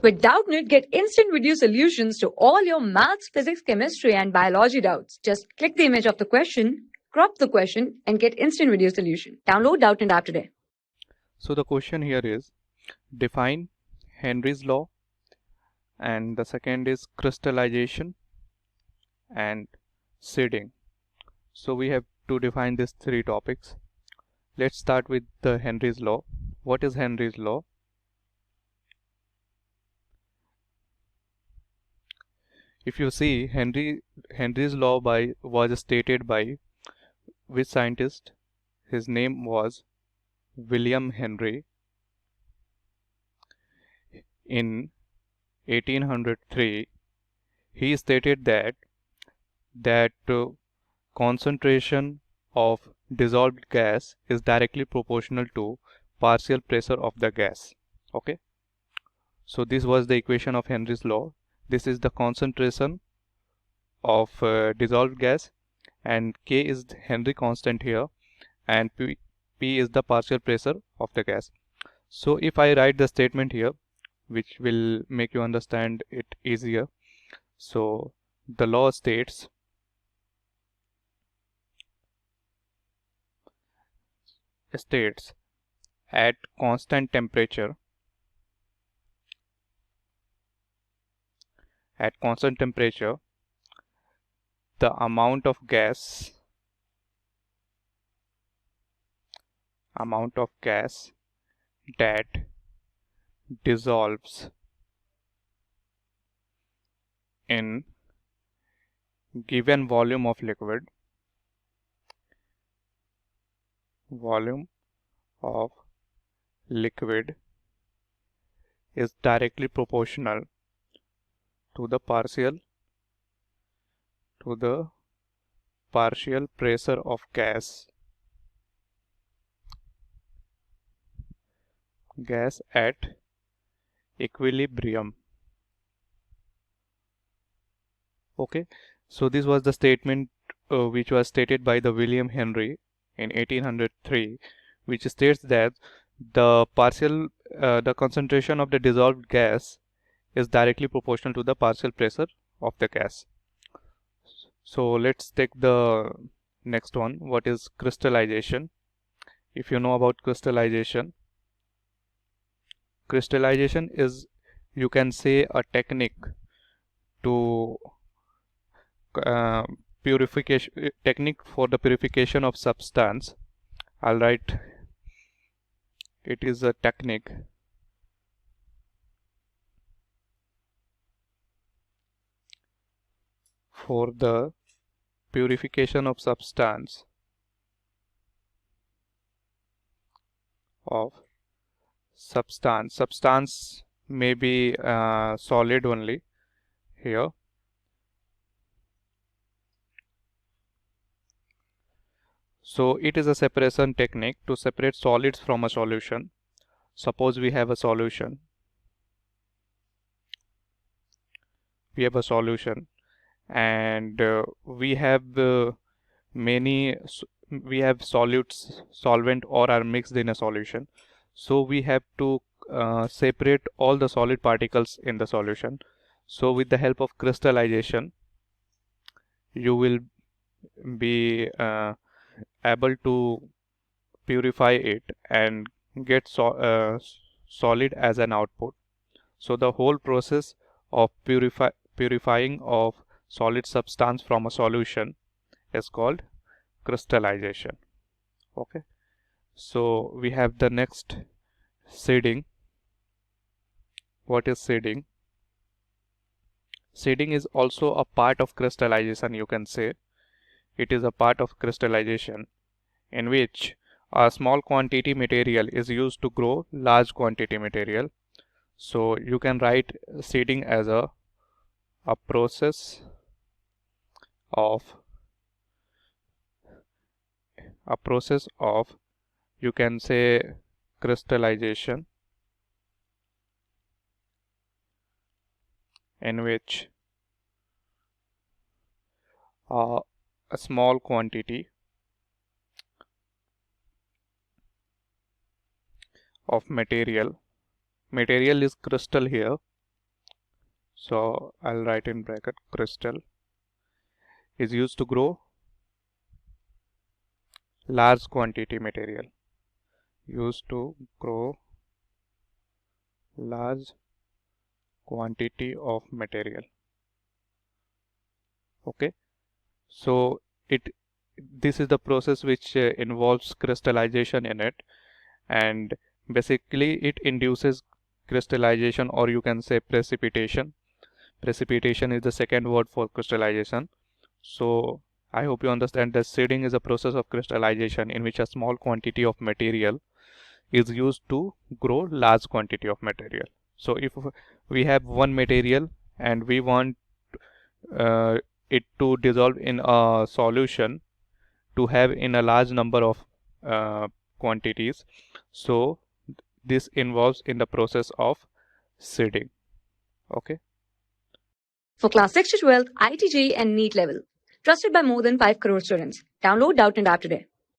With Doubtnut, get instant video solutions to all your maths, physics, chemistry, and biology doubts. Just click the image of the question, crop the question, and get instant video solution. Download Doubtnut app today. So the question here is define Henry's law, and the second is crystallization and seeding. So we have to define these three topics. Let's start with the Henry's law. What is Henry's law? If you see, Henry's law was stated by which scientist? His name was William Henry in 1803. He stated that concentration of dissolved gas is directly proportional to partial pressure of the gas. Okay, so this was the equation of Henry's law. This is the concentration of dissolved gas, and K is Henry constant here, and P is the partial pressure of the gas. So if I write the statement here, which will make you understand it easier. So the law states at constant temperature, the amount of gas that dissolves in given volume of liquid is directly proportional to the partial pressure of gas at equilibrium. Okay, so this was the statement which was stated by the William Henry in 1803, which states that the concentration of the dissolved gas is directly proportional to the partial pressure of the gas. So let's take the next one. What is crystallization? If you know about crystallization is, you can say, a technique to technique for the purification of substance. I'll write it is a technique for the purification of substance substance may be solid only here. So it is a separation technique to separate solids from a solution. Suppose we have a solution. And we have solvent or are mixed in a solution. So we have to separate all the solid particles in the solution. So with the help of crystallization, you will be able to purify it and get solid as an output. So the whole process of purifying of solid substance from a solution is called crystallization. Okay, so we have the next, seeding. What is seeding? Seeding is also a part of crystallization, you can say. It is a part of crystallization in which a small quantity material is used to grow large quantity material. So you can write seeding as a process of you can say crystallization, in which a small quantity of material is crystal here, So I'll write in bracket crystal is used to grow large quantity material. Used to grow large quantity of material. Okay, so this is the process which involves crystallization in it, and basically it induces crystallization, or you can say precipitation. Precipitation is the second word for crystallization. So I hope you understand that seeding is a process of crystallization in which a small quantity of material is used to grow large quantity of material. So if we have one material and we want it to dissolve in a solution to have in a large number of quantities, so this involves in the process of seeding. Okay. For class 6 to 12, IIT JEE and NEET level. Trusted by more than 5 crore students. Download Doubtnut App today.